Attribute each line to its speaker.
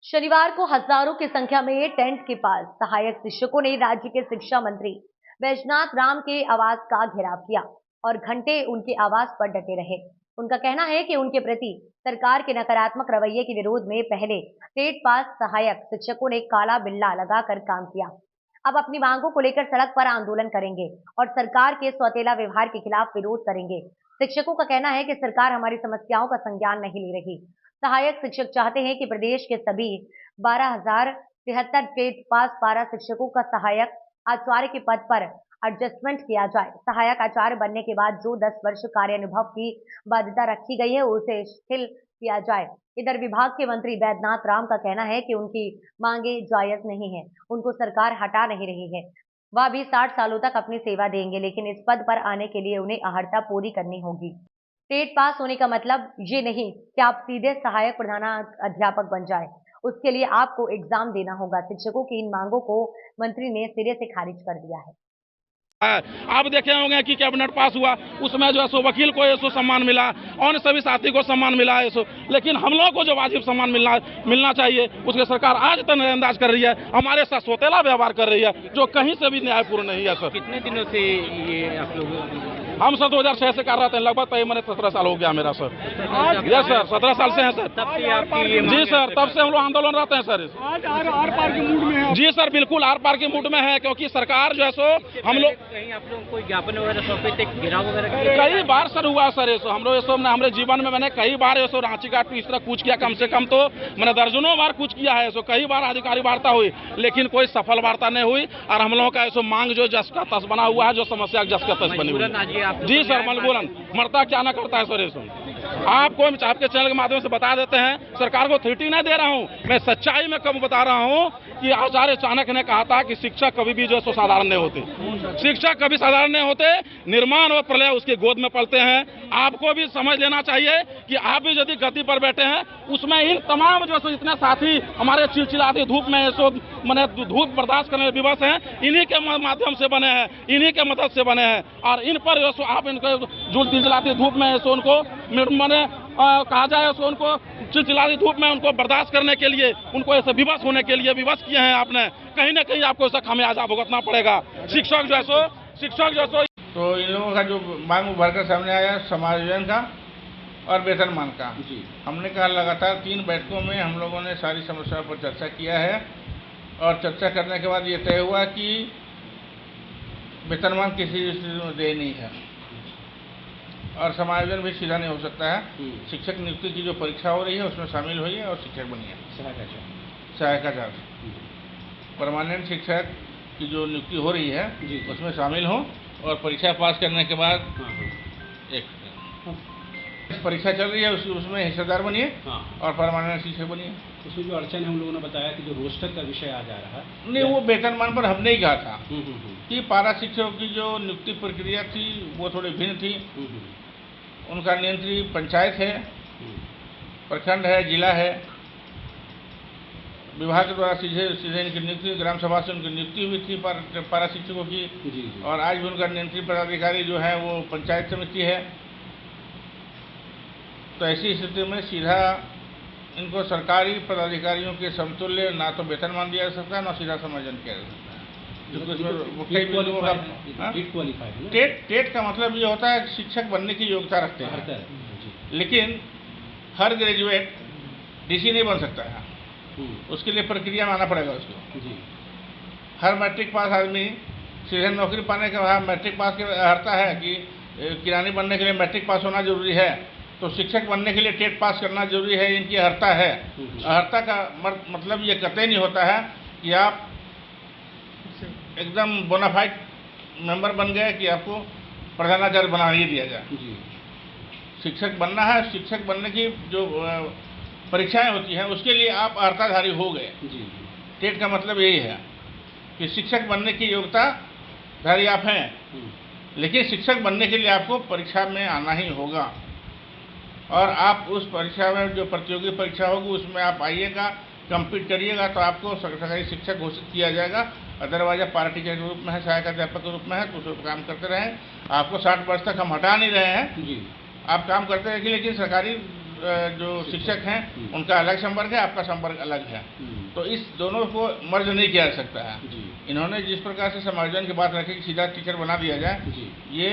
Speaker 1: शनिवार को हजारों की संख्या में टेंट के पास सहायक शिक्षकों ने राज्य के शिक्षा मंत्री बैजनाथ राम के आवास का घेराव किया और घंटे उनके आवास पर डटे रहे। उनका कहना है कि उनके प्रति सरकार के नकारात्मक रवैये के विरोध में पहले टेट पास सहायक शिक्षकों ने काला बिल्ला लगाकर काम किया। अब अपनी मांगों को लेकर सड़क पर आंदोलन करेंगे और सरकार के सौतेला व्यवहार के खिलाफ विरोध करेंगे। शिक्षकों का कहना है कि सरकार हमारी समस्याओं का संज्ञान नहीं ले रही। सहायक शिक्षक चाहते हैं कि प्रदेश के सभी 12,073 टेट पास पारा शिक्षकों का सहायक आचार्य के पद पर एडजस्टमेंट किया जाए। सहायक आचार्य बनने के बाद जो 10 वर्ष कार्य अनुभव की बाध्यता रखी गई है उसे शिथिल किया जाए। इधर विभाग के मंत्री बैजनाथ राम का कहना है कि उनकी मांगे जायज नहीं है, उनको सरकार हटा नहीं रही है। वह भी 60 सालों तक अपनी सेवा देंगे, लेकिन इस पद पर आने के लिए उन्हें अहर्ता पूरी करनी होगी। टेट पास होने का मतलब ये नहीं कि आप सीधे सहायक प्रधानाध्यापक बन जाए, उसके लिए आपको एग्जाम देना होगा। शिक्षकों की इन मांगों को मंत्री ने सिरे से खारिज कर दिया है।
Speaker 2: आप देखे होंगे कि कैबिनेट पास हुआ, उसमें जो है सो वकील को सो सम्मान मिला और सभी साथी को सम्मान मिला है सो, लेकिन हम लोगों को जो वाजिब सम्मान मिलना चाहिए उसके सरकार आज तक नजरअंदाज कर रही है। हमारे साथ सौतेला व्यवहार कर रही है जो कहीं से भी न्यायपूर्ण नहीं है। सर
Speaker 3: कितने दिनों से ये आप लोग?
Speaker 2: हम सर 2006 से कर रहे थे, लगभग मैंने 17 साल हो गया मेरा सर। यस सर, 17 साल से हैं सर। जी सर, तब से हम लोग आंदोलन रहते हैं सर।
Speaker 4: आज आर पार के मूड में है।
Speaker 2: जी सर, बिल्कुल आर पार के मूड में है, क्योंकि सरकार जो है सो हम लोग
Speaker 3: कहीं आप लोग कोई ज्ञापन वगैरह सौंपे थे, गिराव वगैरह
Speaker 2: कई बार सर हुआ सर। ये सो हम लोग ये सो हमारे जीवन में मैंने कई बार ये सो रांची घाट पे इस तरह कूच किया, कम से कम तो मैंने दर्जनों बार कूच किया है। सो कई बार अधिकारी वार्ता हुई, लेकिन कोई सफल वार्ता नहीं हुई और हम लोगों का ऐसा मांग जो जस का तस बना हुआ है, जो समस्या जस का तस बनी हुई है। जी सर, मजबूरन मरता क्या ना करता है सर। ये आपको आपके चैनल के माध्यम से बता देते हैं, सरकार को थ्रेटिंग नहीं दे रहा हूं, मैं सच्चाई में कब बता रहा हूं कि आचार्य चाणक्य ने कहा था कि शिक्षक कभी भी जो है साधारण नहीं होते। शिक्षक कभी साधारण नहीं होते, निर्माण और प्रलय उसके गोद में पलते हैं। आपको भी समझ लेना चाहिए कि आप भी यदि गति पर बैठे हैं, उसमें इन तमाम जो है इतने साथी हमारे चिलचिलाती धूप में मैंने धूप बर्दाश्त करने में विवश हैं, इन्हीं के माध्यम से बने हैं, इन्हीं के मदद से बने हैं। और इन पर जो आप इनको जो चिलचिलाती धूप में उनको मैंने कहा जाए सो उनको चिलचिलाती धूप में उनको बर्दाश्त करने के लिए, उनको ऐसे विवश होने के लिए विवश किए हैं आपने। कहीं ना कहीं आपको ऐसा खामियाजा भुगतना पड़ेगा। शिक्षक जो है
Speaker 5: तो इन लोगों का जो मांग उभर कर सामने आया समायोजन का और वेतनमान का। हमने कहा लगातार 3 बैठकों में हम लोगों ने सारी समस्याओं पर चर्चा किया है और चर्चा करने के बाद ये तय हुआ कि वेतनमान किसी स्थिति में दे नहीं है और समायोजन भी सीधा नहीं हो सकता है। शिक्षक नियुक्ति की जो परीक्षा हो रही है उसमें शामिल हुई है और शिक्षक बनी है। सहायकाचार्य परमानेंट शिक्षक की जो नियुक्ति हो रही है उसमें शामिल हो और परीक्षा पास करने के बाद एक परीक्षा चल रही है उसमें हिस्सेदार बनिए और परमानेंट शिक्षक बनिए।
Speaker 4: उसमें जो अड़चन है हम लोगों ने बताया कि जो रोस्टर का विषय आ जा रहा है,
Speaker 5: नहीं वो वेतनमान पर हमने ही कहा था कि पारा शिक्षकों की जो नियुक्ति प्रक्रिया थी वो थोड़ी भिन्न थी। उनका नियंत्री पंचायत है, प्रखंड है, जिला है, विभाग के द्वारा सीधे इनकी नियुक्ति, ग्राम सभा से उनकी नियुक्ति हुई थी पारा शिक्षकों की। और आज भी उनका नियंत्री पदाधिकारी जो है वो पंचायत समिति है। तो ऐसी स्थिति में सीधा इनको सरकारी पदाधिकारियों के समतुल्य ना तो वेतनमान दिया जा सकता है, ना सीधा समायोजन किया जा सकता है। टेट का मतलब ये होता है शिक्षक बनने की योग्यता रखते हैं, लेकिन हर ग्रेजुएट डीसी नहीं बन सकता है, उसके लिए प्रक्रिया में आना पड़ेगा उसको। हर मैट्रिक पास आदमी सीधे नौकरी पाने के बाद मैट्रिक पास की अर्हता है कि किरानी बनने के लिए मैट्रिक पास होना जरूरी है, तो शिक्षक बनने के लिए टेट पास करना जरूरी है, इनकी अर्हता है। अर्हता का मतलब ये कतई नहीं होता है कि आप एकदम बोनाफाइड मेंबर बन गए कि आपको प्रधानाचार्य बना ही दिया जाए। शिक्षक बनना है, शिक्षक बनने की जो परीक्षाएं होती हैं उसके लिए आप अर्हताधारी हो गए। टेट का मतलब यही है कि शिक्षक बनने की योग्यताधारी आप हैं, लेकिन शिक्षक बनने के लिए आपको परीक्षा में आना ही होगा और आप उस परीक्षा में जो प्रतियोगी परीक्षा होगी उसमें आप आइएगा, कम्पीट करिएगा तो आपको सरकारी शिक्षक घोषित किया जाएगा। अदरवाइज आप पारा टीचर के रूप में है, सहायक अध्यापक के रूप में है, तो उस काम करते रहें। आपको 60 वर्ष तक हम हटा नहीं रहे हैं, आप काम करते रहेंगे, लेकिन सरकारी जो शिक्षक हैं उनका अलग संवर्ग है, आपका संवर्ग अलग है, तो इस दोनों को मर्ज नहीं किया जा सकता है। इन्होंने जिस प्रकार से समायोजन की बात रखी कि सीधा टीचर बना दिया जाए, ये